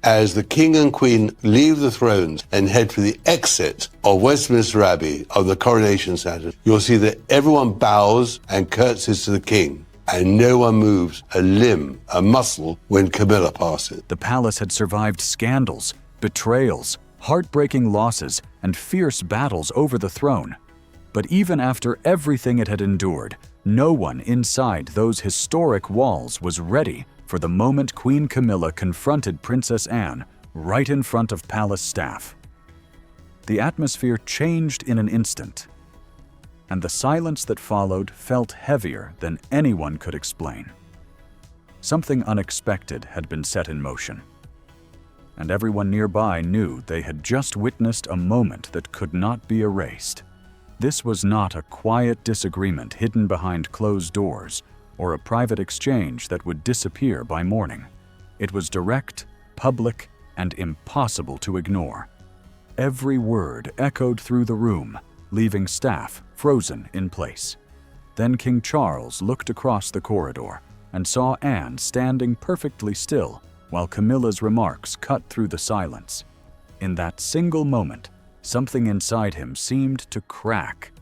As the king and queen leave the thrones and head for the exit of Westminster Abbey of the coronation ceremony, you'll see that everyone bows and curtsies to the king, and no one moves a limb, a muscle, when Camilla passes. The palace had survived scandals, betrayals, heartbreaking losses, and fierce battles over the throne. But even after everything it had endured, no one inside those historic walls was ready for the moment Queen Camilla confronted Princess Anne right in front of palace staff. The atmosphere changed in an instant, and the silence that followed felt heavier than anyone could explain. Something unexpected had been set in motion, and everyone nearby knew they had just witnessed a moment that could not be erased. This was not a quiet disagreement hidden behind closed doors or a private exchange that would disappear by morning. It was direct, public, and impossible to ignore. Every word echoed through the room, leaving staff frozen in place. Then King Charles looked across the corridor and saw Anne standing perfectly still while Camilla's remarks cut through the silence. In that single moment, something inside him seemed to crack.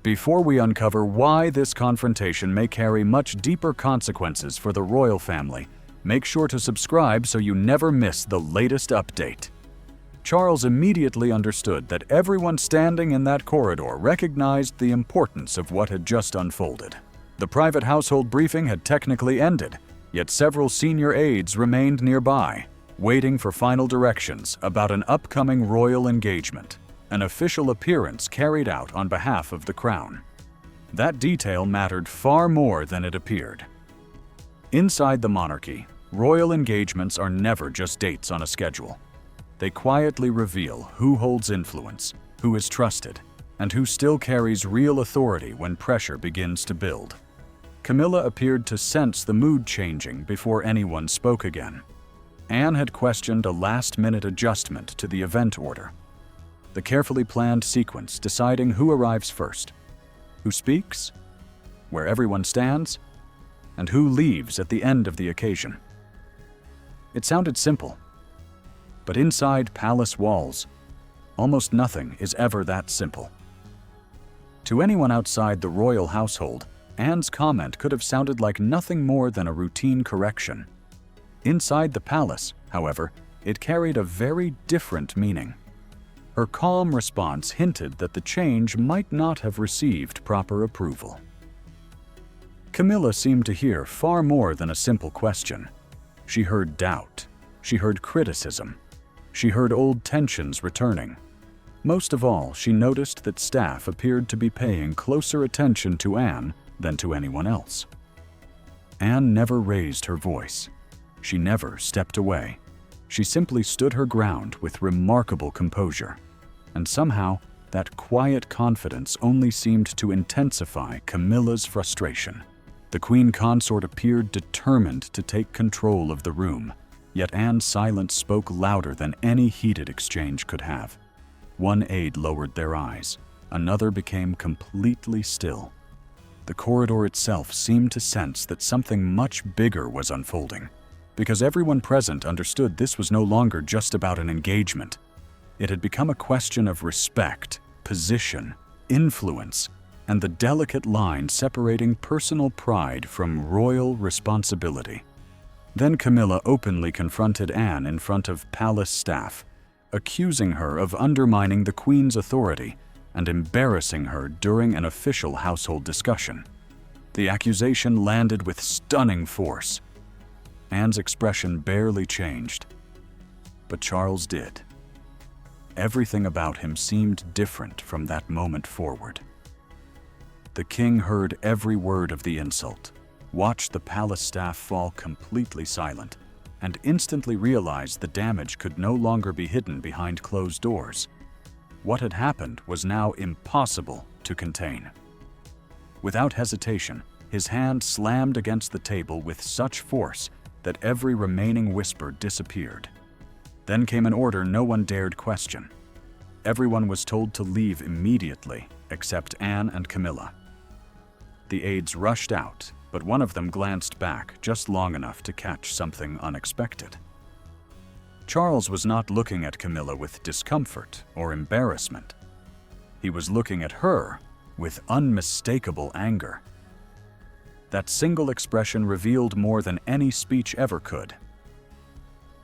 Before we uncover why this confrontation may carry much deeper consequences for the royal family, make sure to subscribe so you never miss the latest update. Charles immediately understood that everyone standing in that corridor recognized the importance of what had just unfolded. The private household briefing had technically ended, yet several senior aides remained nearby, waiting for final directions about an upcoming royal engagement, an official appearance carried out on behalf of the crown. That detail mattered far more than it appeared. Inside the monarchy, royal engagements are never just dates on a schedule. They quietly reveal who holds influence, who is trusted, and who still carries real authority when pressure begins to build. Camilla appeared to sense the mood changing before anyone spoke again. Anne had questioned a last-minute adjustment to the event order, the carefully planned sequence deciding who arrives first, who speaks, where everyone stands, and who leaves at the end of the occasion. It sounded simple, but inside palace walls, almost nothing is ever that simple. To anyone outside the royal household, Anne's comment could have sounded like nothing more than a routine correction. Inside the palace, however, it carried a very different meaning. Her calm response hinted that the change might not have received proper approval. Camilla seemed to hear far more than a simple question. She heard doubt. She heard criticism. She heard old tensions returning. Most of all, she noticed that staff appeared to be paying closer attention to Anne than to anyone else. Anne never raised her voice. She never stepped away. She simply stood her ground with remarkable composure. And somehow, that quiet confidence only seemed to intensify Camilla's frustration. The queen consort appeared determined to take control of the room, yet Anne's silence spoke louder than any heated exchange could have. One aide lowered their eyes. Another became completely still. The corridor itself seemed to sense that something much bigger was unfolding, because everyone present understood this was no longer just about an engagement. It had become a question of respect, position, influence, and the delicate line separating personal pride from royal responsibility. Then Camilla openly confronted Anne in front of palace staff, accusing her of undermining the queen's authority and embarrassing her during an official household discussion. The accusation landed with stunning force. Anne's expression barely changed, but Charles did. Everything about him seemed different from that moment forward. The king heard every word of the insult, watched the palace staff fall completely silent, and instantly realized the damage could no longer be hidden behind closed doors. What had happened was now impossible to contain. Without hesitation, his hand slammed against the table with such force that every remaining whisper disappeared. Then came an order no one dared question. Everyone was told to leave immediately, except Anne and Camilla. The aides rushed out, but one of them glanced back just long enough to catch something unexpected. Charles was not looking at Camilla with discomfort or embarrassment. He was looking at her with unmistakable anger. That single expression revealed more than any speech ever could.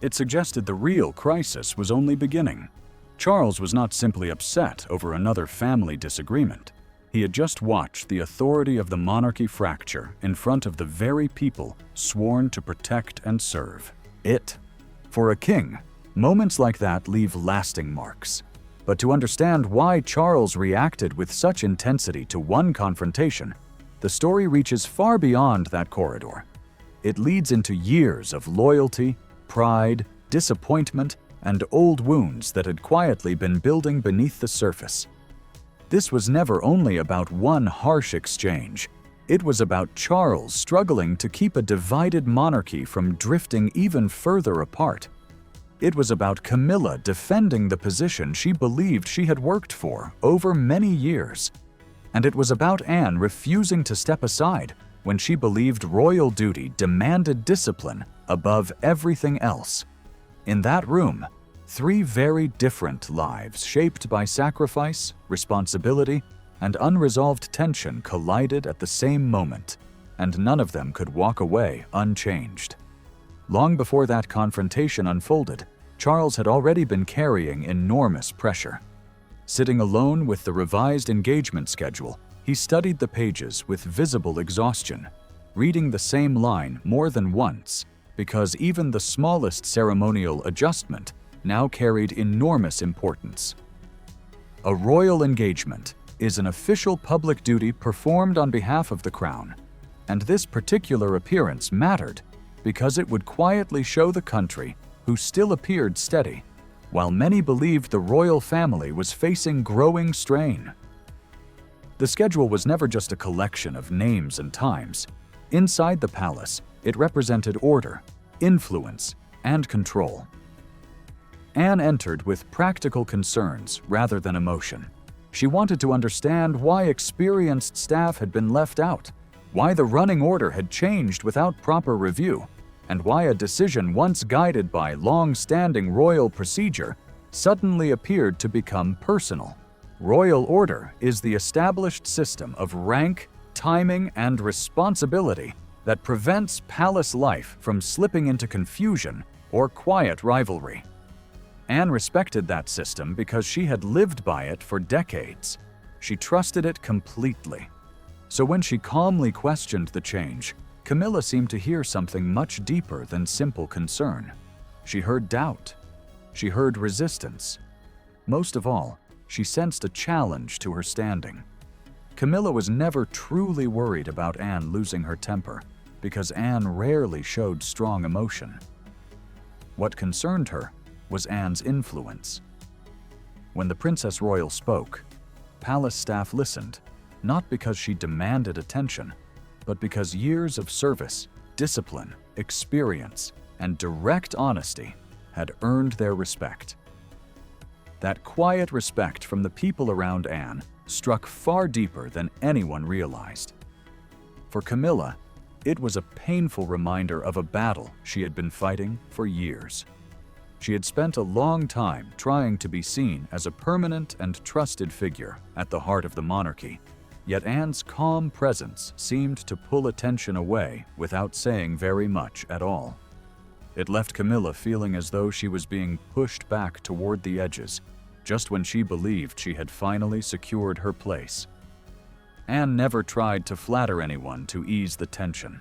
It suggested the real crisis was only beginning. Charles was not simply upset over another family disagreement. He had just watched the authority of the monarchy fracture in front of the very people sworn to protect and serve it. For a king, moments like that leave lasting marks. But to understand why Charles reacted with such intensity to one confrontation, the story reaches far beyond that corridor. It leads into years of loyalty, pride, disappointment, and old wounds that had quietly been building beneath the surface. This was never only about one harsh exchange. It was about Charles struggling to keep a divided monarchy from drifting even further apart. It was about Camilla defending the position she believed she had worked for over many years. And it was about Anne refusing to step aside when she believed royal duty demanded discipline above everything else. In that room, three very different lives shaped by sacrifice, responsibility, and unresolved tension collided at the same moment, and none of them could walk away unchanged. Long before that confrontation unfolded, Charles had already been carrying enormous pressure. Sitting alone with the revised engagement schedule, he studied the pages with visible exhaustion, reading the same line more than once, because even the smallest ceremonial adjustment now carried enormous importance. A royal engagement is an official public duty performed on behalf of the crown, and this particular appearance mattered because it would quietly show the country who still appeared steady, while many believed the royal family was facing growing strain. The schedule was never just a collection of names and times. Inside the palace, it represented order, influence, and control. Anne entered with practical concerns rather than emotion. She wanted to understand why experienced staff had been left out, why the running order had changed without proper review, and why a decision once guided by long-standing royal procedure suddenly appeared to become personal. Royal order is the established system of rank, timing, and responsibility that prevents palace life from slipping into confusion or quiet rivalry. Anne respected that system because she had lived by it for decades. She trusted it completely. So when she calmly questioned the change, Camilla seemed to hear something much deeper than simple concern. She heard doubt. She heard resistance. Most of all, she sensed a challenge to her standing. Camilla was never truly worried about Anne losing her temper, because Anne rarely showed strong emotion. What concerned her was Anne's influence. When the Princess Royal spoke, palace staff listened, not because she demanded attention, but because years of service, discipline, experience, and direct honesty had earned their respect. That quiet respect from the people around Anne struck far deeper than anyone realized. For Camilla, it was a painful reminder of a battle she had been fighting for years. She had spent a long time trying to be seen as a permanent and trusted figure at the heart of the monarchy, yet Anne's calm presence seemed to pull attention away without saying very much at all. It left Camilla feeling as though she was being pushed back toward the edges, just when she believed she had finally secured her place. Anne never tried to flatter anyone to ease the tension.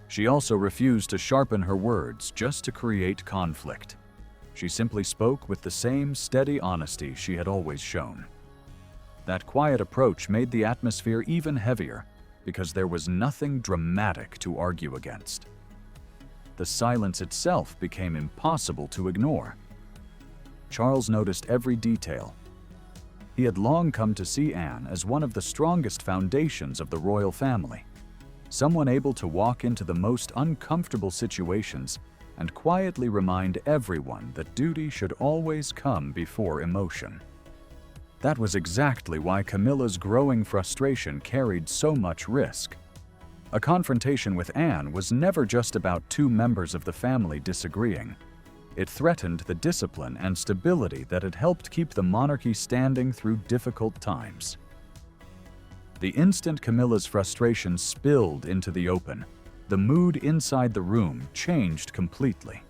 She also refused to sharpen her words just to create conflict. She simply spoke with the same steady honesty she had always shown. That quiet approach made the atmosphere even heavier because there was nothing dramatic to argue against. The silence itself became impossible to ignore. Charles noticed every detail. He had long come to see Anne as one of the strongest foundations of the royal family, someone able to walk into the most uncomfortable situations and quietly remind everyone that duty should always come before emotion. That was exactly why Camilla's growing frustration carried so much risk. A confrontation with Anne was never just about two members of the family disagreeing. It threatened the discipline and stability that had helped keep the monarchy standing through difficult times. The instant Camilla's frustration spilled into the open, the mood inside the room changed completely.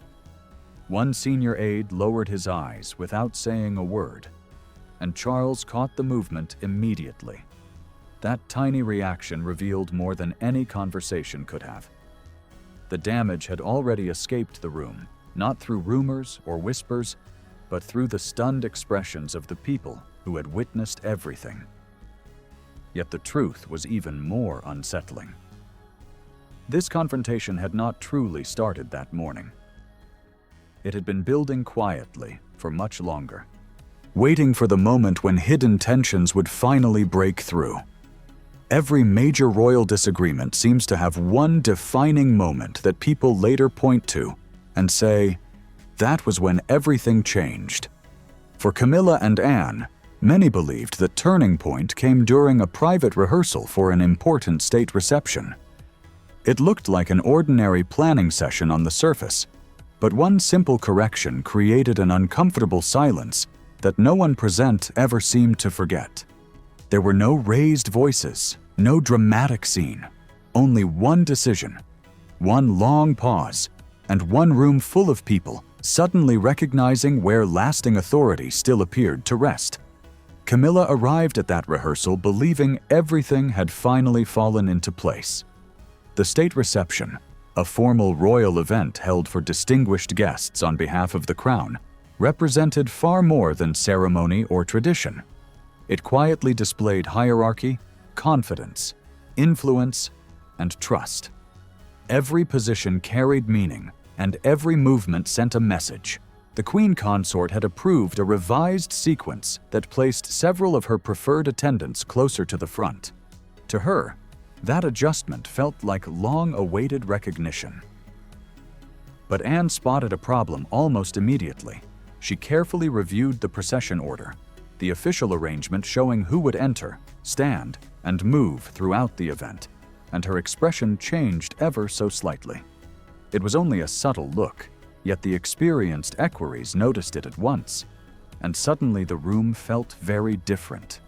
One senior aide lowered his eyes without saying a word, and Charles caught the movement immediately. That tiny reaction revealed more than any conversation could have. The damage had already escaped the room, not through rumors or whispers, but through the stunned expressions of the people who had witnessed everything. Yet the truth was even more unsettling. This confrontation had not truly started that morning. It had been building quietly for much longer, waiting for the moment when hidden tensions would finally break through. Every major royal disagreement seems to have one defining moment that people later point to and say, that was when everything changed. For Camilla and Anne, many believed the turning point came during a private rehearsal for an important state reception. It looked like an ordinary planning session on the surface, but one simple correction created an uncomfortable silence that no one present ever seemed to forget. There were no raised voices, no dramatic scene, only one decision, one long pause, and one room full of people suddenly recognizing where lasting authority still appeared to rest. Camilla arrived at that rehearsal believing everything had finally fallen into place. The state reception, a formal royal event held for distinguished guests on behalf of the crown, represented far more than ceremony or tradition. It quietly displayed hierarchy, confidence, influence, and trust. Every position carried meaning, and every movement sent a message. The Queen Consort had approved a revised sequence that placed several of her preferred attendants closer to the front. To her, that adjustment felt like long-awaited recognition. But Anne spotted a problem almost immediately. She carefully reviewed the procession order, the official arrangement showing who would enter, stand, and move throughout the event, and her expression changed ever so slightly. It was only a subtle look, yet the experienced equerries noticed it at once, and suddenly the room felt very different.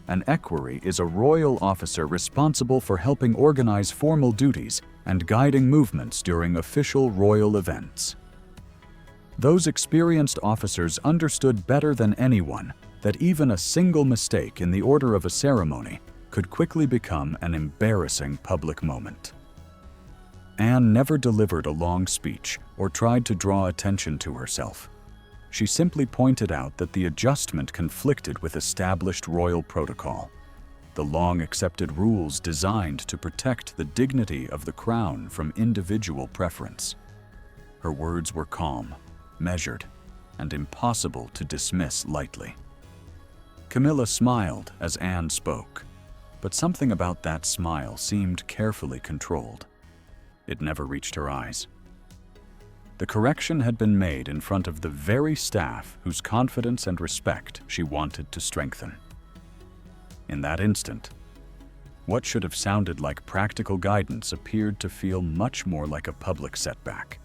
An equerry is a royal officer responsible for helping organize formal duties and guiding movements during official royal events. Those experienced officers understood better than anyone that even a single mistake in the order of a ceremony could quickly become an embarrassing public moment. Anne never delivered a long speech or tried to draw attention to herself. She simply pointed out that the adjustment conflicted with established royal protocol, the long-accepted rules designed to protect the dignity of the crown from individual preference. Her words were calm, measured, and impossible to dismiss lightly. Camilla smiled as Anne spoke, but something about that smile seemed carefully controlled. It never reached her eyes. The correction had been made in front of the very staff whose confidence and respect she wanted to strengthen. In that instant, what should have sounded like practical guidance appeared to feel much more like a public setback.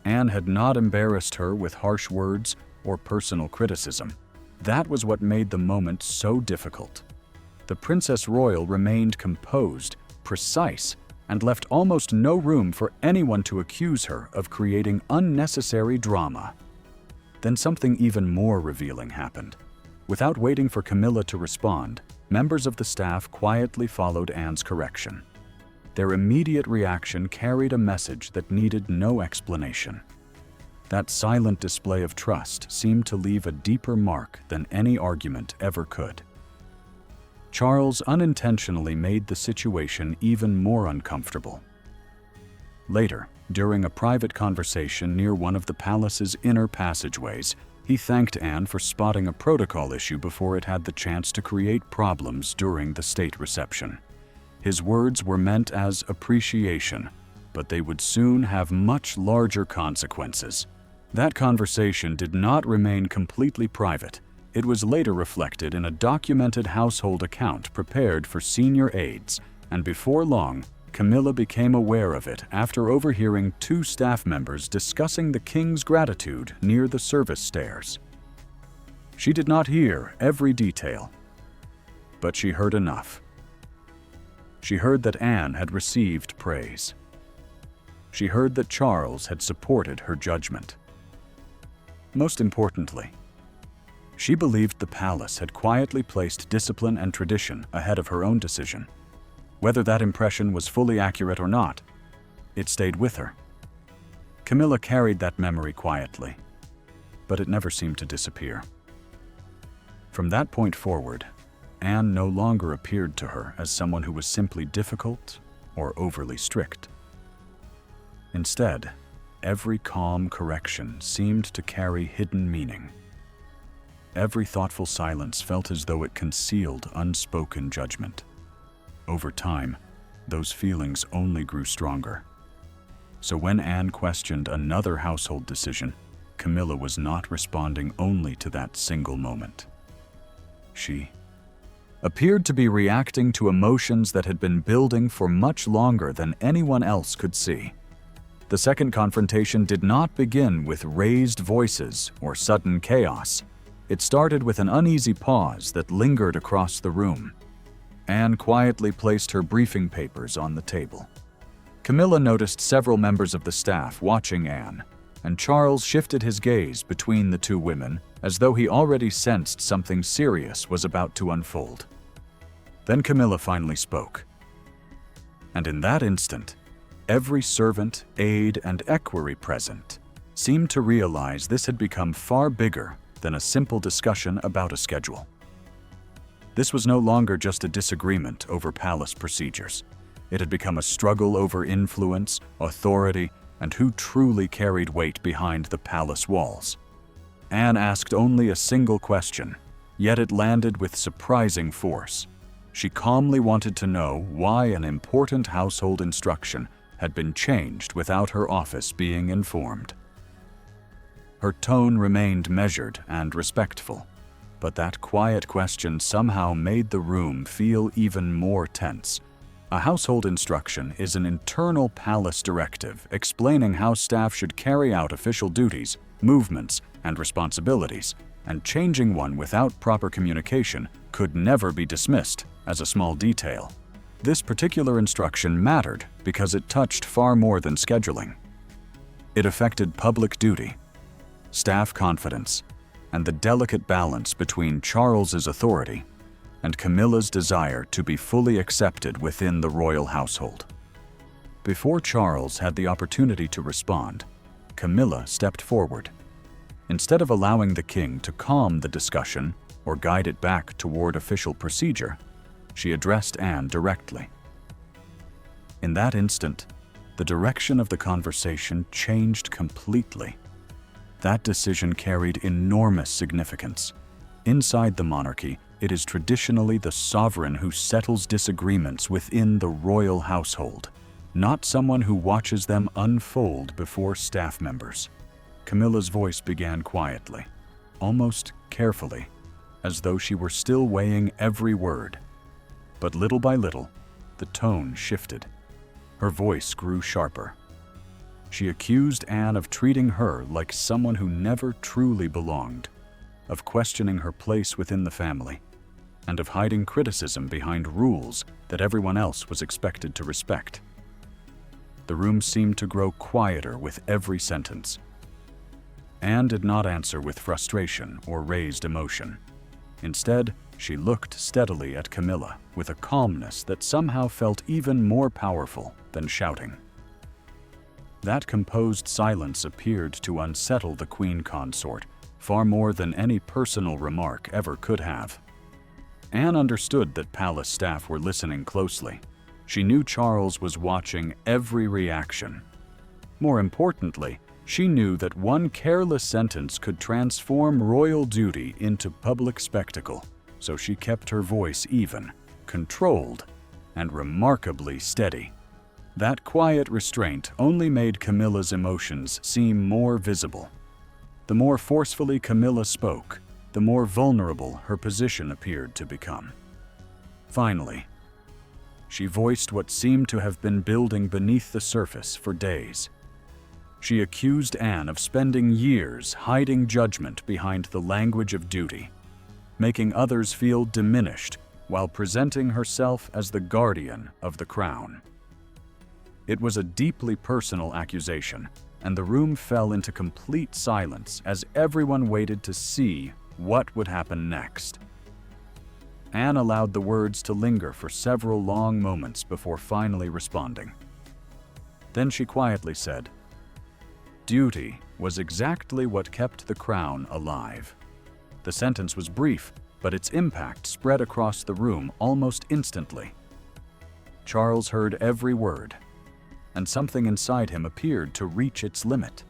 Anne had not embarrassed her with harsh words or personal criticism. That was what made the moment so difficult. The Princess Royal remained composed, precise, and left almost no room for anyone to accuse her of creating unnecessary drama. Then something even more revealing happened. Without waiting for Camilla to respond, members of the staff quietly followed Anne's correction. Their immediate reaction carried a message that needed no explanation. That silent display of trust seemed to leave a deeper mark than any argument ever could. Charles unintentionally made the situation even more uncomfortable. Later, during a private conversation near one of the palace's inner passageways, he thanked Anne for spotting a protocol issue before it had the chance to create problems during the state reception. His words were meant as appreciation, but they would soon have much larger consequences. That conversation did not remain completely private. It was later reflected in a documented household account prepared for senior aides, and before long, Camilla became aware of it after overhearing two staff members discussing the king's gratitude near the service stairs. She did not hear every detail, but she heard enough. She heard that Anne had received praise. She heard that Charles had supported her judgment. Most importantly, she believed the palace had quietly placed discipline and tradition ahead of her own decision. Whether that impression was fully accurate or not, it stayed with her. Camilla carried that memory quietly, but it never seemed to disappear. From that point forward, Anne no longer appeared to her as someone who was simply difficult or overly strict. Instead, every calm correction seemed to carry hidden meaning. Every thoughtful silence felt as though it concealed unspoken judgment. Over time, those feelings only grew stronger. So when Anne questioned another household decision, Camilla was not responding only to that single moment. She appeared to be reacting to emotions that had been building for much longer than anyone else could see. The second confrontation did not begin with raised voices or sudden chaos. It started with an uneasy pause that lingered across the room. Anne quietly placed her briefing papers on the table. Camilla noticed several members of the staff watching Anne, and Charles shifted his gaze between the two women as though he already sensed something serious was about to unfold. Then Camilla finally spoke. And in that instant, every servant, aide, and equerry present seemed to realize this had become far bigger than a simple discussion about a schedule. This was no longer just a disagreement over palace procedures. It had become a struggle over influence, authority, and who truly carried weight behind the palace walls. Anne asked only a single question, yet it landed with surprising force. She calmly wanted to know why an important household instruction had been changed without her office being informed. Her tone remained measured and respectful, but that quiet question somehow made the room feel even more tense. A household instruction is an internal palace directive explaining how staff should carry out official duties, movements, and responsibilities, and changing one without proper communication could never be dismissed as a small detail. This particular instruction mattered because it touched far more than scheduling. It affected public duty, staff confidence, and the delicate balance between Charles's authority and Camilla's desire to be fully accepted within the royal household. Before Charles had the opportunity to respond, Camilla stepped forward. Instead of allowing the king to calm the discussion or guide it back toward official procedure, she addressed Anne directly. In that instant, the direction of the conversation changed completely. That decision carried enormous significance. Inside the monarchy, it is traditionally the sovereign who settles disagreements within the royal household, not someone who watches them unfold before staff members. Camilla's voice began quietly, almost carefully, as though she were still weighing every word. But little by little, the tone shifted. Her voice grew sharper. She accused Anne of treating her like someone who never truly belonged, of questioning her place within the family, and of hiding criticism behind rules that everyone else was expected to respect. The room seemed to grow quieter with every sentence. Anne did not answer with frustration or raised emotion. Instead, she looked steadily at Camilla with a calmness that somehow felt even more powerful than shouting. That composed silence appeared to unsettle the queen consort far more than any personal remark ever could have. Anne understood that palace staff were listening closely. She knew Charles was watching every reaction. More importantly, she knew that one careless sentence could transform royal duty into public spectacle, so she kept her voice even, controlled, and remarkably steady. That quiet restraint only made Camilla's emotions seem more visible. The more forcefully Camilla spoke, the more vulnerable her position appeared to become. Finally, She voiced what seemed to have been building beneath the surface for days. She accused Anne of spending years hiding judgment behind the language of duty, making others feel diminished while presenting herself as the guardian of the crown. It was a deeply personal accusation, and the room fell into complete silence as everyone waited to see what would happen next. Anne allowed the words to linger for several long moments before finally responding. Then she quietly said, "Duty was exactly what kept the crown alive." The sentence was brief, but its impact spread across the room almost instantly. Charles heard every word, and something inside him appeared to reach its limit.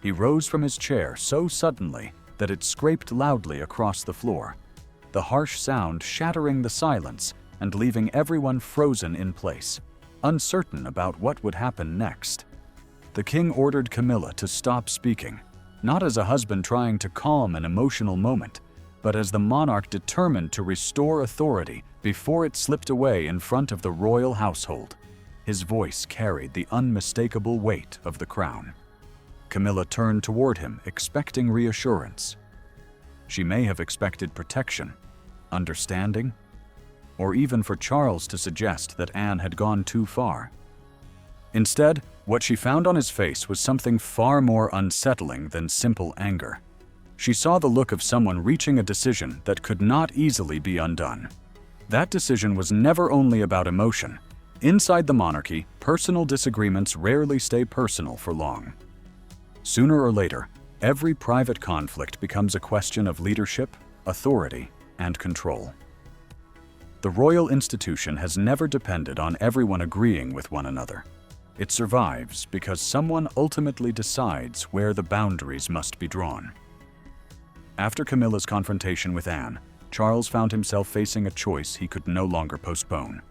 He rose from his chair so suddenly that it scraped loudly across the floor, the harsh sound shattering the silence and leaving everyone frozen in place, uncertain about what would happen next. The king ordered Camilla to stop speaking, not as a husband trying to calm an emotional moment, but as the monarch determined to restore authority before it slipped away in front of the royal household. His voice carried the unmistakable weight of the crown. Camilla turned toward him, expecting reassurance. She may have expected protection, understanding, or even for Charles to suggest that Anne had gone too far. Instead, what she found on his face was something far more unsettling than simple anger. She saw the look of someone reaching a decision that could not easily be undone. That decision was never only about emotion. Inside the monarchy, personal disagreements rarely stay personal for long. Sooner or later, every private conflict becomes a question of leadership, authority, and control. The royal institution has never depended on everyone agreeing with one another. It survives because someone ultimately decides where the boundaries must be drawn. After Camilla's confrontation with Anne, Charles found himself facing a choice he could no longer postpone.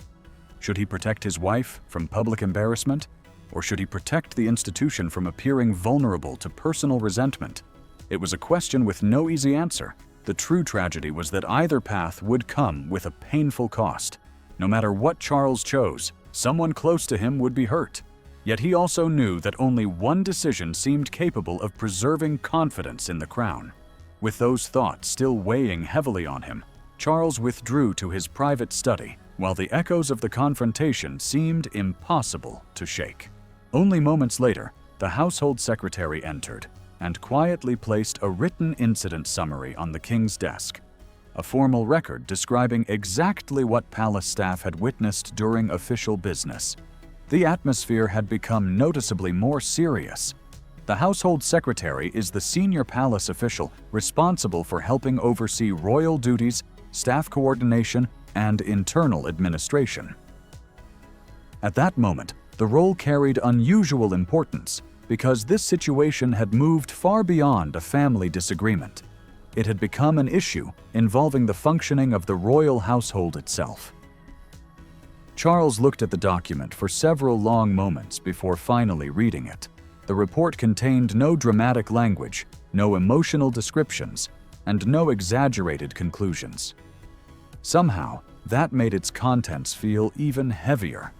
Should he protect his wife from public embarrassment, or should he protect the institution from appearing vulnerable to personal resentment? It was a question with no easy answer. The true tragedy was that either path would come with a painful cost. No matter what Charles chose, someone close to him would be hurt. Yet he also knew that only one decision seemed capable of preserving confidence in the crown. With those thoughts still weighing heavily on him, Charles withdrew to his private study, while the echoes of the confrontation seemed impossible to shake. Only moments later, the household secretary entered and quietly placed a written incident summary on the king's desk, a formal record describing exactly what palace staff had witnessed during official business. The atmosphere had become noticeably more serious. The household secretary is the senior palace official responsible for helping oversee royal duties, staff coordination, and internal administration. At that moment, the role carried unusual importance because this situation had moved far beyond a family disagreement. It had become an issue involving the functioning of the royal household itself. Charles looked at the document for several long moments before finally reading it. The report contained no dramatic language, no emotional descriptions, and no exaggerated conclusions. Somehow, that made its contents feel even heavier.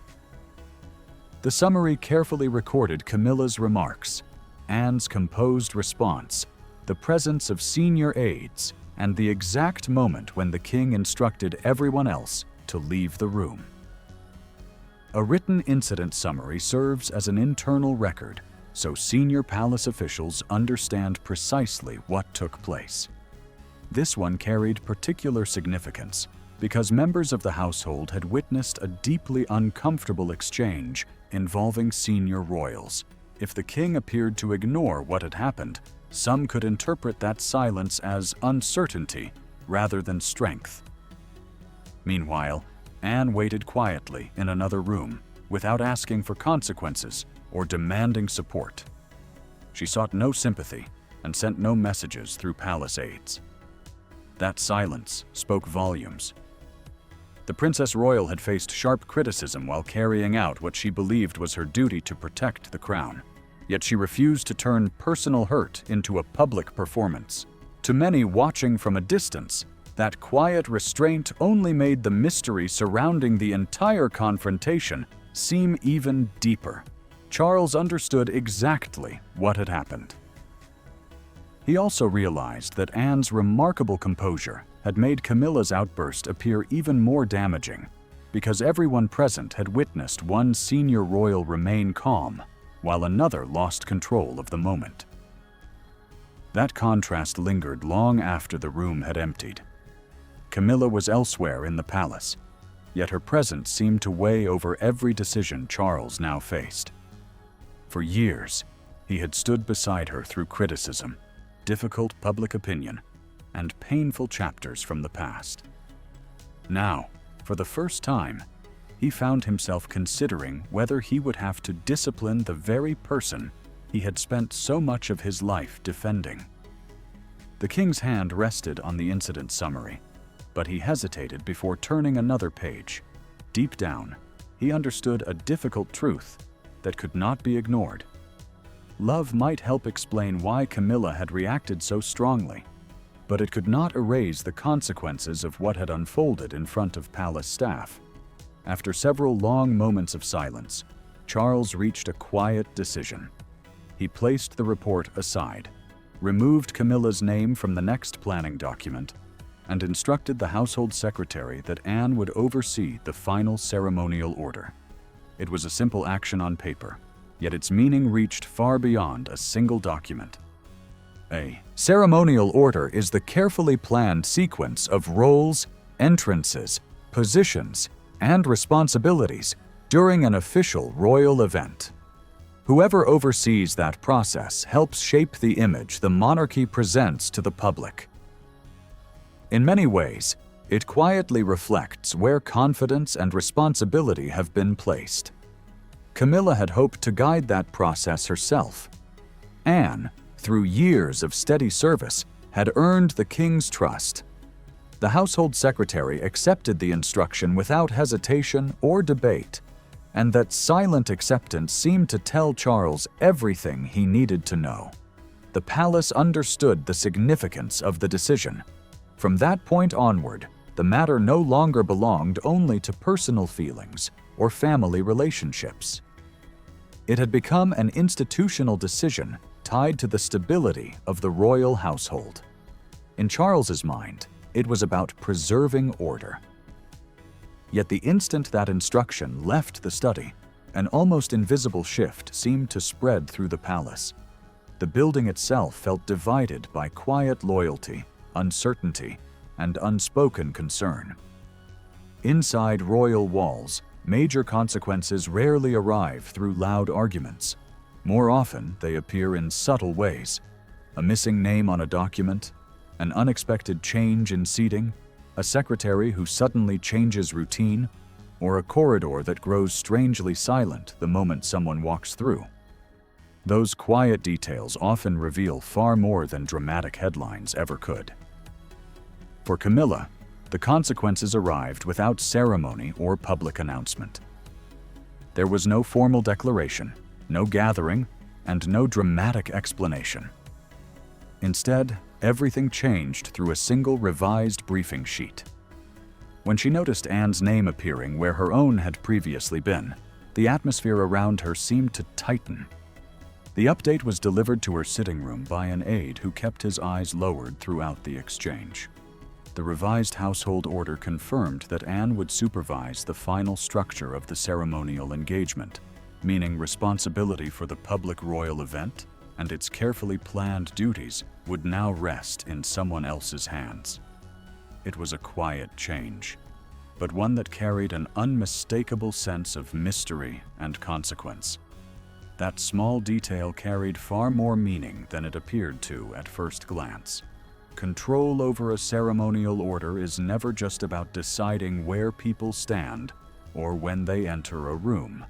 The summary carefully recorded Camilla's remarks, Anne's composed response, the presence of senior aides, and the exact moment when the king instructed everyone else to leave the room. A written incident summary serves as an internal record, so senior palace officials understand precisely what took place. This one carried particular significance because members of the household had witnessed a deeply uncomfortable exchange involving senior royals. If the king appeared to ignore what had happened, some could interpret that silence as uncertainty rather than strength. Meanwhile, Anne waited quietly in another room without asking for consequences or demanding support. She sought no sympathy and sent no messages through palace aides. That silence spoke volumes. The Princess Royal had faced sharp criticism while carrying out what she believed was her duty to protect the crown. Yet she refused to turn personal hurt into a public performance. To many watching from a distance, That quiet restraint only made the mystery surrounding the entire confrontation seem even deeper. Charles understood exactly what had happened. He also realized that Anne's remarkable composure had made Camilla's outburst appear even more damaging, because everyone present had witnessed one senior royal remain calm, while another lost control of the moment. That contrast lingered long after the room had emptied. Camilla was elsewhere in the palace, yet her presence seemed to weigh over every decision Charles now faced. For years, he had stood beside her through criticism, difficult public opinion, and painful chapters from the past. Now, for the first time, he found himself considering whether he would have to discipline the very person he had spent so much of his life defending. The king's hand rested on the incident summary, but he hesitated before turning another page. Deep down, he understood a difficult truth that could not be ignored. Love might help explain why Camilla had reacted so strongly, but it could not erase the consequences of what had unfolded in front of palace staff. After several long moments of silence, Charles reached a quiet decision. He placed the report aside, removed Camilla's name from the next planning document, and instructed the household secretary that Anne would oversee the final ceremonial order. It was a simple action on paper, yet its meaning reached far beyond a single document. A ceremonial order is the carefully planned sequence of roles, entrances, positions, and responsibilities during an official royal event. Whoever oversees that process helps shape the image the monarchy presents to the public. In many ways, it quietly reflects where confidence and responsibility have been placed. Camilla had hoped to guide that process herself. Anne, through years of steady service, had earned the king's trust. The household secretary accepted the instruction without hesitation or debate, and that silent acceptance seemed to tell Charles everything he needed to know. The palace understood the significance of the decision. From that point onward, the matter no longer belonged only to personal feelings or family relationships. It had become an institutional decision tied to the stability of the royal household. In Charles's mind, it was about preserving order. Yet the instant that instruction left the study, an almost invisible shift seemed to spread through the palace. The building itself felt divided by quiet loyalty, uncertainty, and unspoken concern. Inside royal walls, major consequences rarely arrive through loud arguments. More often, they appear in subtle ways: a missing name on a document, an unexpected change in seating, a secretary who suddenly changes routine, or a corridor that grows strangely silent the moment someone walks through. Those quiet details often reveal far more than dramatic headlines ever could. For Camilla, the consequences arrived without ceremony or public announcement. There was no formal declaration, no gathering, and no dramatic explanation. Instead, everything changed through a single revised briefing sheet. When she noticed Anne's name appearing where her own had previously been, the atmosphere around her seemed to tighten. The update was delivered to her sitting room by an aide who kept his eyes lowered throughout the exchange. The revised household order confirmed that Anne would supervise the final structure of the ceremonial engagement, meaning responsibility for the public royal event and its carefully planned duties would now rest in someone else's hands. It was a quiet change, but one that carried an unmistakable sense of mystery and consequence. That small detail carried far more meaning than it appeared to at first glance. Control over a ceremonial order is never just about deciding where people stand or when they enter a room.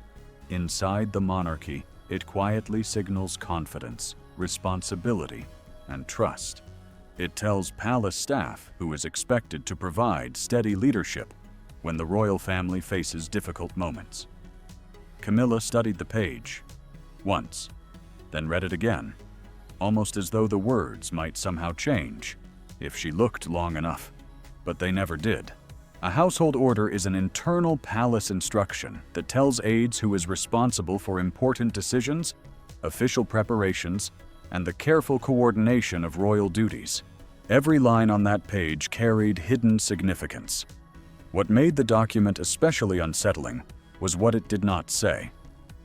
Inside the monarchy, it quietly signals confidence, responsibility, and trust. It tells palace staff who is expected to provide steady leadership when the royal family faces difficult moments. Camilla studied the page once, then read it again, almost as though the words might somehow change if she looked long enough. But they never did. A household order is an internal palace instruction that tells aides who is responsible for important decisions, official preparations, and the careful coordination of royal duties. Every line on that page carried hidden significance. What made the document especially unsettling was what it did not say.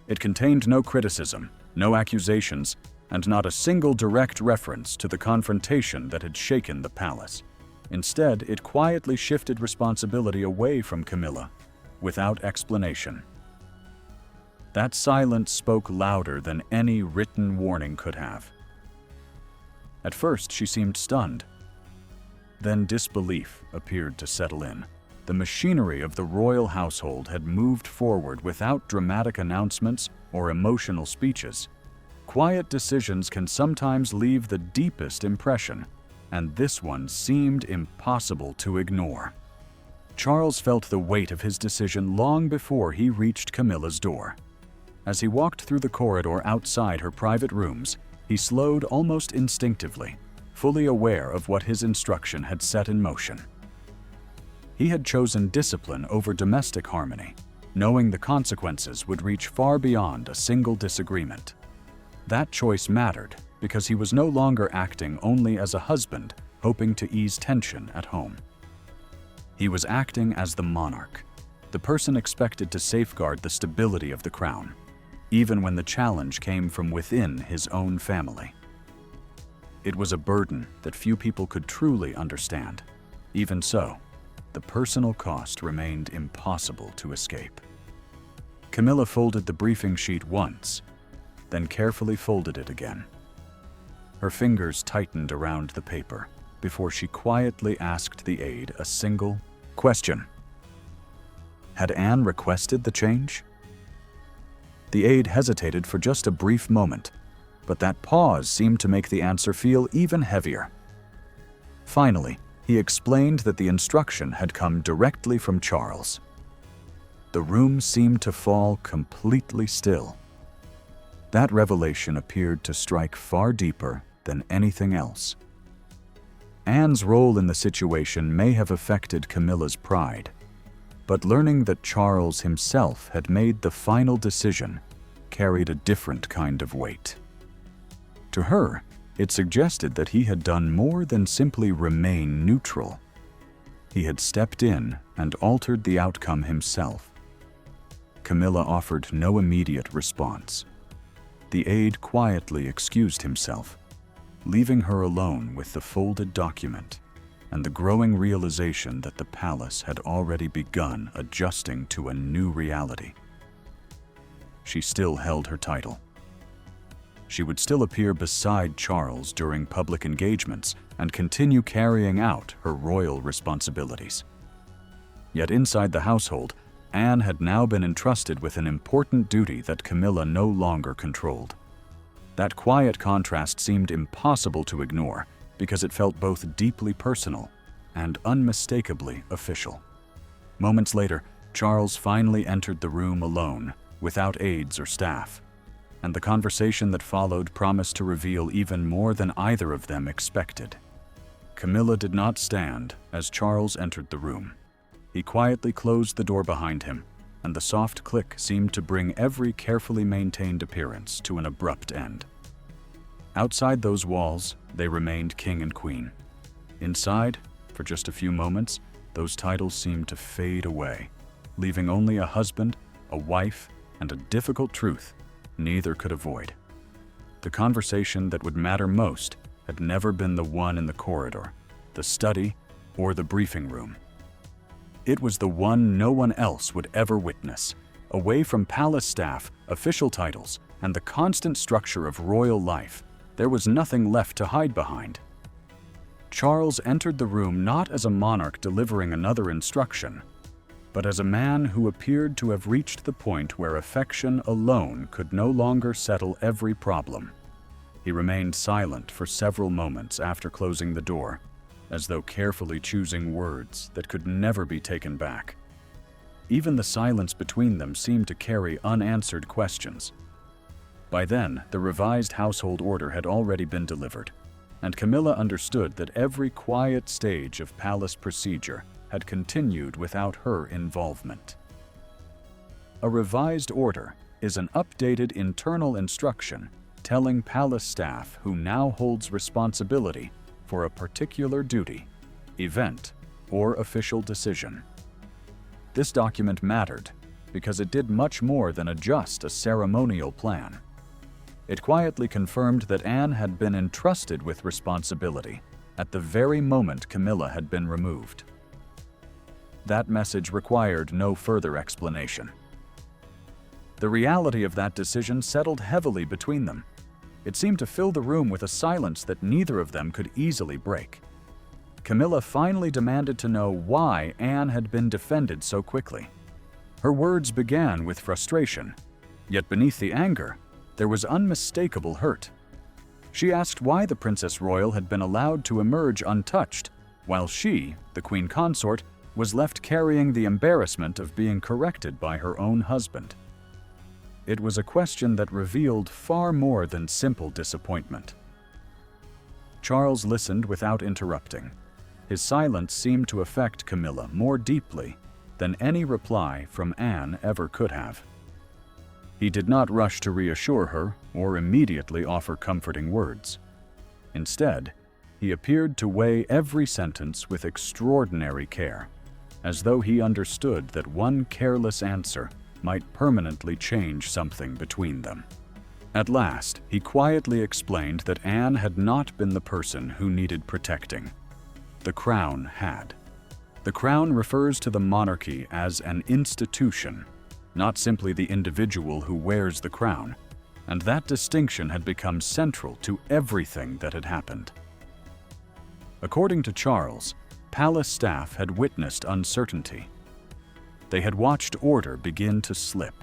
It contained no criticism, no accusations, and not a single direct reference to the confrontation that had shaken the palace. Instead, it quietly shifted responsibility away from Camilla, without explanation. That silence spoke louder than any written warning could have. At first, she seemed stunned. Then disbelief appeared to settle in. The machinery of the royal household had moved forward without dramatic announcements or emotional speeches. Quiet decisions can sometimes leave the deepest impression, and this one seemed impossible to ignore. Charles felt the weight of his decision long before he reached Camilla's door. As he walked through the corridor outside her private rooms, he slowed almost instinctively, fully aware of what his instruction had set in motion. He had chosen discipline over domestic harmony, knowing the consequences would reach far beyond a single disagreement. That choice mattered because he was no longer acting only as a husband hoping to ease tension at home. He was acting as the monarch, the person expected to safeguard the stability of the crown, even when the challenge came from within his own family. It was a burden that few people could truly understand. Even so, the personal cost remained impossible to escape. Camilla folded the briefing sheet once, then carefully folded it again. Her fingers tightened around the paper before she quietly asked the aide a single question. Had Anne requested the change? The aide hesitated for just a brief moment, but that pause seemed to make the answer feel even heavier. Finally, he explained that the instruction had come directly from Charles. The room seemed to fall completely still. That revelation appeared to strike far deeper than anything else. Anne's role in the situation may have affected Camilla's pride, but learning that Charles himself had made the final decision carried a different kind of weight. To her, it suggested that he had done more than simply remain neutral. He had stepped in and altered the outcome himself. Camilla offered no immediate response. The aide quietly excused himself, leaving her alone with the folded document and the growing realization that the palace had already begun adjusting to a new reality. She still held her title. She would still appear beside Charles during public engagements and continue carrying out her royal responsibilities. Yet inside the household, Anne had now been entrusted with an important duty that Camilla no longer controlled. That quiet contrast seemed impossible to ignore because it felt both deeply personal and unmistakably official. Moments later, Charles finally entered the room alone, without aides or staff, and the conversation that followed promised to reveal even more than either of them expected. Camilla did not stand as Charles entered the room. He quietly closed the door behind him, and the soft click seemed to bring every carefully maintained appearance to an abrupt end. Outside those walls, they remained king and queen. Inside, for just a few moments, those titles seemed to fade away, leaving only a husband, a wife, and a difficult truth neither could avoid. The conversation that would matter most had never been the one in the corridor, the study, or the briefing room. It was the one no one else would ever witness, away from palace staff, official titles, and the constant structure of royal life. There was nothing left to hide behind. Charles entered the room not as a monarch delivering another instruction, but as a man who appeared to have reached the point where affection alone could no longer settle every problem. He remained silent for several moments after closing the door, as though carefully choosing words that could never be taken back. Even the silence between them seemed to carry unanswered questions. By then, the revised household order had already been delivered. and Camilla understood that every quiet stage of palace procedure had continued without her involvement. A revised order is an updated internal instruction telling palace staff who now holds responsibility for a particular duty, event, or official decision. This document mattered because it did much more than adjust a ceremonial plan. It quietly confirmed that Anne had been entrusted with responsibility at the very moment Camilla had been removed. That message required no further explanation. The reality of that decision settled heavily between them. It seemed to fill the room with a silence that neither of them could easily break. Camilla finally demanded to know why Anne had been defended so quickly. Her words began with frustration, yet beneath the anger, there was unmistakable hurt. She asked why the Princess Royal had been allowed to emerge untouched, while she, the Queen Consort, was left carrying the embarrassment of being corrected by her own husband. It was a question that revealed far more than simple disappointment. Charles listened without interrupting. His silence seemed to affect Camilla more deeply than any reply from Anne ever could have. He did not rush to reassure her or immediately offer comforting words. Instead, he appeared to weigh every sentence with extraordinary care, as though he understood that one careless answer might permanently change something between them. At last, he quietly explained that Anne had not been the person who needed protecting. The Crown had. The Crown refers to the monarchy as an institution, not simply the individual who wears the crown, and that distinction had become central to everything that had happened. According to Charles, palace staff had witnessed uncertainty. They had watched order begin to slip.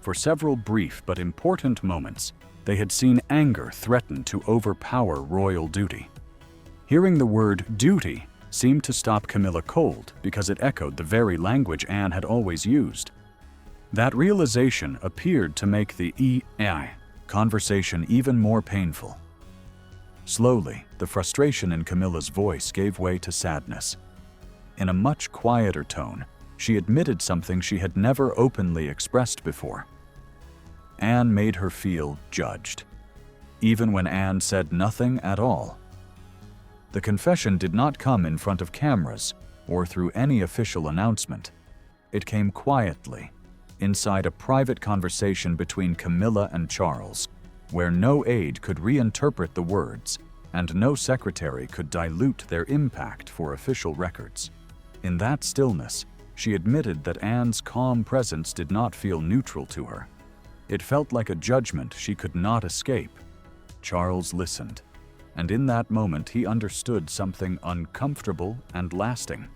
For several brief but important moments, they had seen anger threaten to overpower royal duty. Hearing the word duty seemed to stop Camilla cold because it echoed the very language Anne had always used. That realization appeared to make the conversation even more painful. Slowly, the frustration in Camilla's voice gave way to sadness. In a much quieter tone, she admitted something she had never openly expressed before. Anne made her feel judged, even when Anne said nothing at all. The confession did not come in front of cameras or through any official announcement. It came quietly, inside a private conversation between Camilla and Charles, where no aide could reinterpret the words and no secretary could dilute their impact for official records. In that stillness, she admitted that Anne's calm presence did not feel neutral to her. It felt like a judgment she could not escape. Charles listened, and in that moment he understood something uncomfortable and lasting.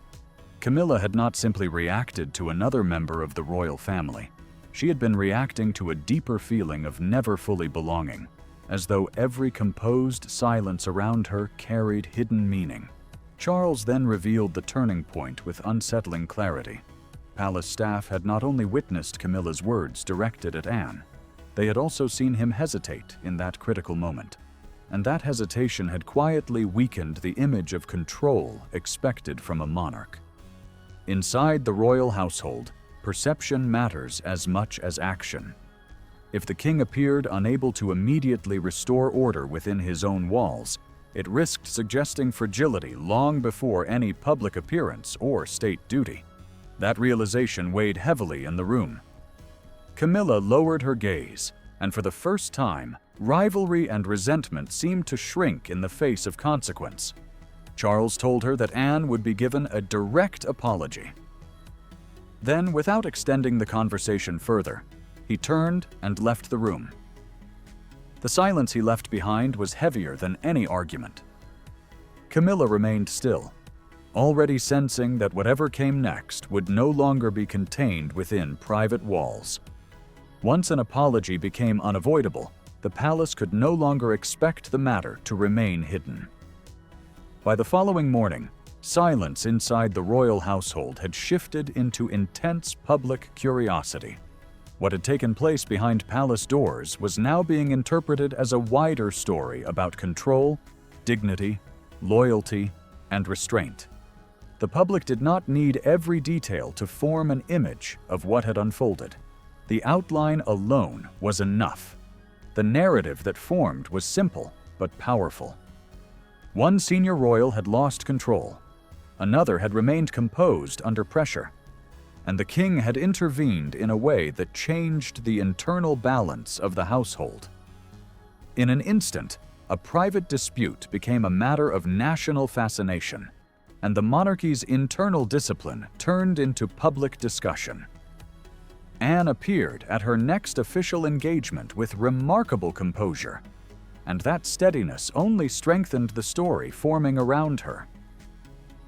Camilla had not simply reacted to another member of the royal family. She had been reacting to a deeper feeling of never fully belonging, as though every composed silence around her carried hidden meaning. Charles then revealed the turning point with unsettling clarity. Palace staff had not only witnessed Camilla's words directed at Anne, they had also seen him hesitate in that critical moment. And that hesitation had quietly weakened the image of control expected from a monarch. Inside the royal household, perception matters as much as action. If the king appeared unable to immediately restore order within his own walls, it risked suggesting fragility long before any public appearance or state duty. That realization weighed heavily in the room. Camilla lowered her gaze, and for the first time, rivalry and resentment seemed to shrink in the face of consequence. Charles told her that Anne would be given a direct apology. Then, without extending the conversation further, he turned and left the room. The silence he left behind was heavier than any argument. Camilla remained still, already sensing that whatever came next would no longer be contained within private walls. Once an apology became unavoidable, the palace could no longer expect the matter to remain hidden. By the following morning, silence inside the royal household had shifted into intense public curiosity. What had taken place behind palace doors was now being interpreted as a wider story about control, dignity, loyalty, and restraint. The public did not need every detail to form an image of what had unfolded. The outline alone was enough. The narrative that formed was simple but powerful. One senior royal had lost control. Another had remained composed under pressure. And the king had intervened in a way that changed the internal balance of the household. In an instant, a private dispute became a matter of national fascination, and the monarchy's internal discipline turned into public discussion. Anne appeared at her next official engagement with remarkable composure, and that steadiness only strengthened the story forming around her.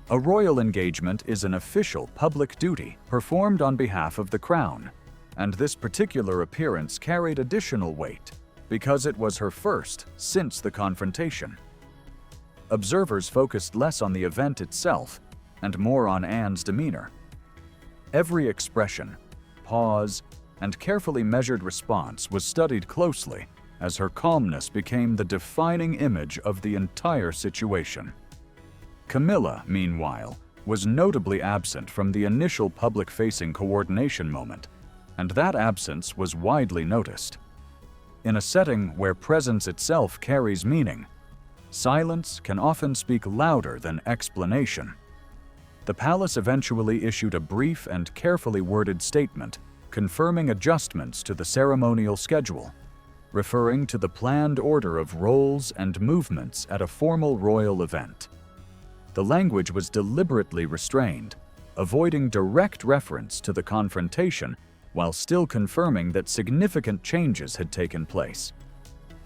A royal engagement is an official public duty performed on behalf of the crown, and this particular appearance carried additional weight because it was her first since the confrontation. Observers focused less on the event itself and more on Anne's demeanor. Every expression, pause, and carefully measured response was studied closely as her calmness became the defining image of the entire situation. Camilla, meanwhile, was notably absent from the initial public-facing coordination moment, and that absence was widely noticed. In a setting where presence itself carries meaning, silence can often speak louder than explanation. The palace eventually issued a brief and carefully worded statement confirming adjustments to the ceremonial schedule, referring to the planned order of roles and movements at a formal royal event. The language was deliberately restrained, avoiding direct reference to the confrontation while still confirming that significant changes had taken place.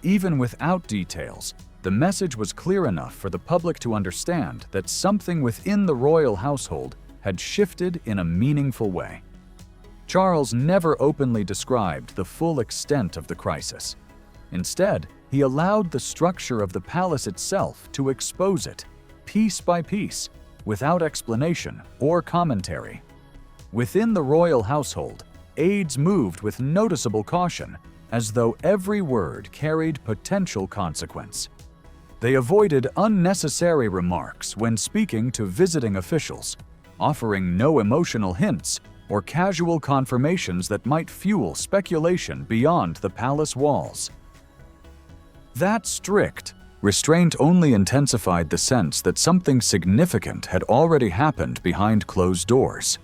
Even without details, the message was clear enough for the public to understand that something within the royal household had shifted in a meaningful way. Charles never openly described the full extent of the crisis. Instead, he allowed the structure of the palace itself to expose it, piece by piece, without explanation or commentary. Within the royal household, aides moved with noticeable caution, as though every word carried potential consequence. They avoided unnecessary remarks when speaking to visiting officials, offering no emotional hints or casual confirmations that might fuel speculation beyond the palace walls. That strict restraint only intensified the sense that something significant had already happened behind closed doors.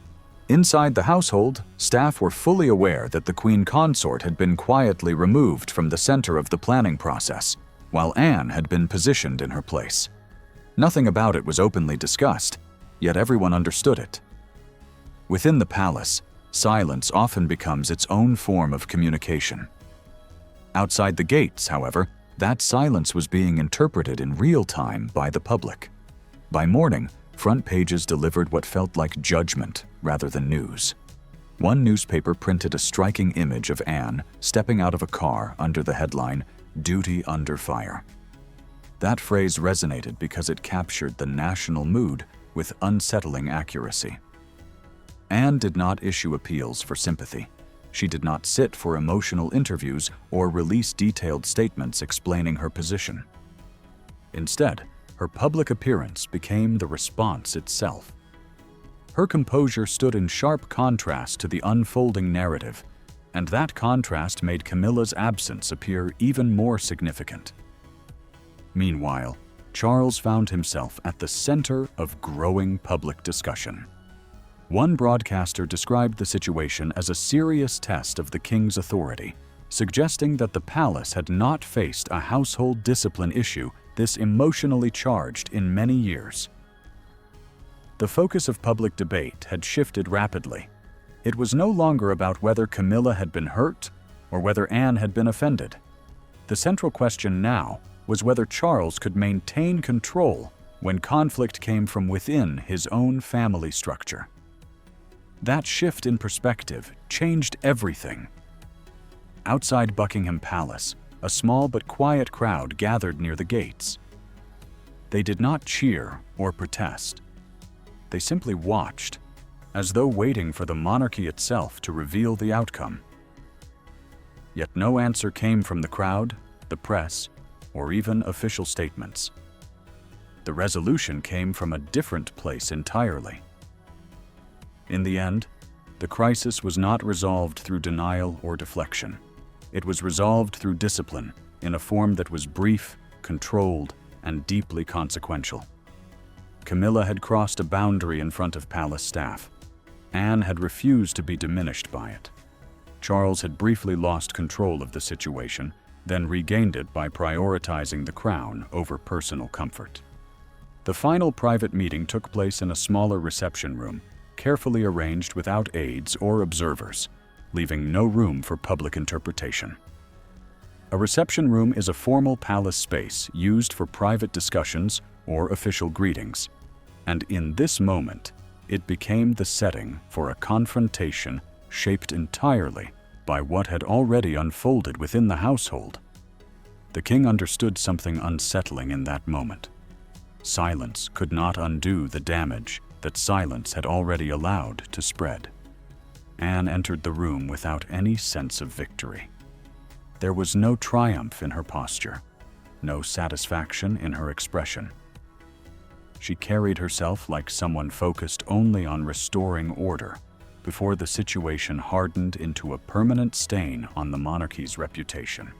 Inside the household, staff were fully aware that the Queen Consort had been quietly removed from the center of the planning process, while Anne had been positioned in her place. Nothing about it was openly discussed, yet everyone understood it. Within the palace, silence often becomes its own form of communication. Outside the gates, however, that silence was being interpreted in real time by the public. By morning, front pages delivered what felt like judgment rather than news. One newspaper printed a striking image of Anne stepping out of a car under the headline, "Duty Under Fire." That phrase resonated because it captured the national mood with unsettling accuracy. Anne did not issue appeals for sympathy. She did not sit for emotional interviews or release detailed statements explaining her position. Instead, her public appearance became the response itself. Her composure stood in sharp contrast to the unfolding narrative, and that contrast made Camilla's absence appear even more significant. Meanwhile, Charles found himself at the center of growing public discussion. One broadcaster described the situation as a serious test of the king's authority, suggesting that the palace had not faced a household discipline issue this emotionally charged in many years. The focus of public debate had shifted rapidly. It was no longer about whether Camilla had been hurt or whether Anne had been offended. The central question now was whether Charles could maintain control when conflict came from within his own family structure. That shift in perspective changed everything. Outside Buckingham Palace, a small but quiet crowd gathered near the gates. They did not cheer or protest. They simply watched, as though waiting for the monarchy itself to reveal the outcome. Yet no answer came from the crowd, the press, or even official statements. The resolution came from a different place entirely. In the end, the crisis was not resolved through denial or deflection. It was resolved through discipline in a form that was brief, controlled, and deeply consequential. Camilla had crossed a boundary in front of palace staff. Anne had refused to be diminished by it. Charles had briefly lost control of the situation, then regained it by prioritizing the crown over personal comfort. The final private meeting took place in a smaller reception room, carefully arranged without aides or observers, leaving no room for public interpretation. A reception room is a formal palace space used for private discussions or official greetings, and in this moment, it became the setting for a confrontation shaped entirely by what had already unfolded within the household. The king understood something unsettling in that moment. Silence could not undo the damage that silence had already allowed to spread. Anne entered the room without any sense of victory. There was no triumph in her posture, no satisfaction in her expression. She carried herself like someone focused only on restoring order before the situation hardened into a permanent stain on the monarchy's reputation.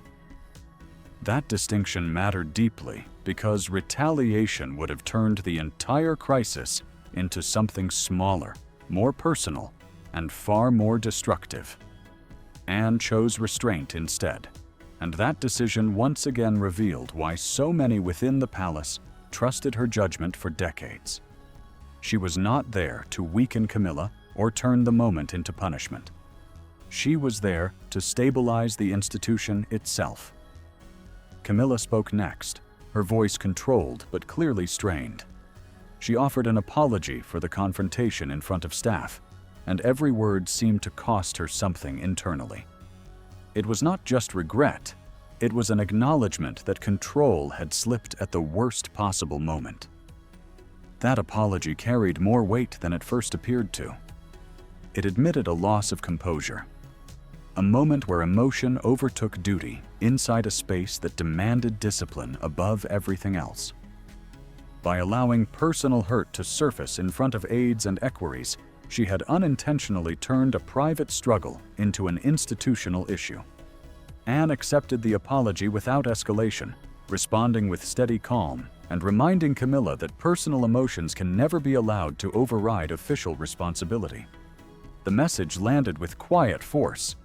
That distinction mattered deeply because retaliation would have turned the entire crisis into something smaller, more personal, and far more destructive. Anne chose restraint instead, and that decision once again revealed why so many within the palace trusted her judgment for decades. She was not there to weaken Camilla or turn the moment into punishment. She was there to stabilize the institution itself. Camilla spoke next, her voice controlled but clearly strained. She offered an apology for the confrontation in front of staff, and every word seemed to cost her something internally. It was not just regret, it was an acknowledgement that control had slipped at the worst possible moment. That apology carried more weight than it first appeared to. It admitted a loss of composure, a moment where emotion overtook duty inside a space that demanded discipline above everything else. By allowing personal hurt to surface in front of aides and equerries, she had unintentionally turned a private struggle into an institutional issue. Anne accepted the apology without escalation, responding with steady calm and reminding Camilla that personal emotions can never be allowed to override official responsibility. The message landed with quiet force.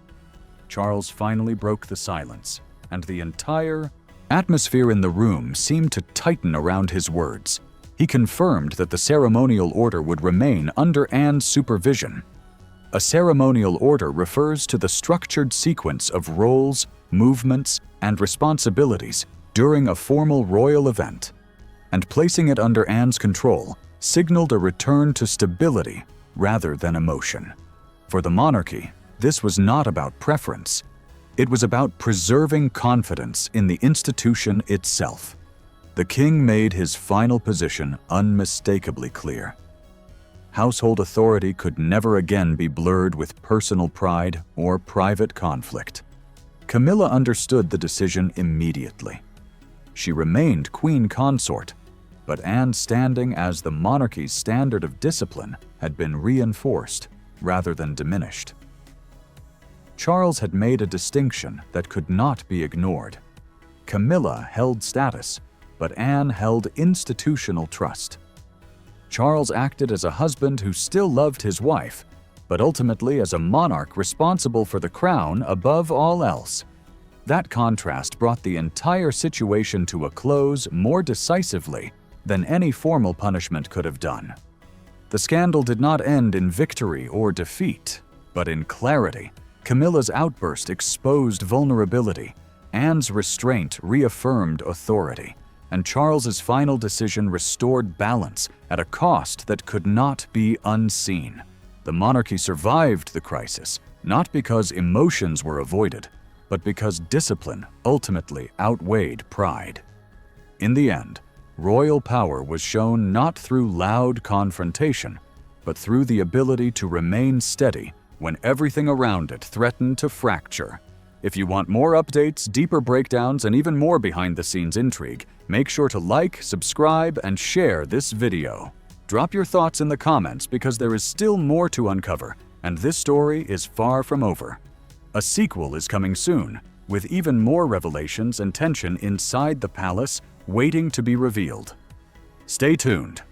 Charles finally broke the silence, and the entire atmosphere in the room seemed to tighten around his words. He confirmed that the ceremonial order would remain under Anne's supervision. A ceremonial order refers to the structured sequence of roles, movements, and responsibilities during a formal royal event, and placing it under Anne's control signaled a return to stability rather than emotion. For the monarchy, this was not about preference. It was about preserving confidence in the institution itself. The king made his final position unmistakably clear. Household authority could never again be blurred with personal pride or private conflict. Camilla understood the decision immediately. She remained queen consort, but Anne's standing as the monarchy's standard of discipline had been reinforced rather than diminished. Charles had made a distinction that could not be ignored. Camilla held status, but Anne held institutional trust. Charles acted as a husband who still loved his wife, but ultimately as a monarch responsible for the crown above all else. That contrast brought the entire situation to a close more decisively than any formal punishment could have done. The scandal did not end in victory or defeat, but in clarity. Camilla's outburst exposed vulnerability, Anne's restraint reaffirmed authority, and Charles's final decision restored balance at a cost that could not be unseen. The monarchy survived the crisis, not because emotions were avoided, but because discipline ultimately outweighed pride. In the end, royal power was shown not through loud confrontation, but through the ability to remain steady when everything around it threatened to fracture. If you want more updates, deeper breakdowns, and even more behind-the-scenes intrigue, make sure to like, subscribe, and share this video. Drop your thoughts in the comments because there is still more to uncover, and this story is far from over. A sequel is coming soon, with even more revelations and tension inside the palace waiting to be revealed. Stay tuned.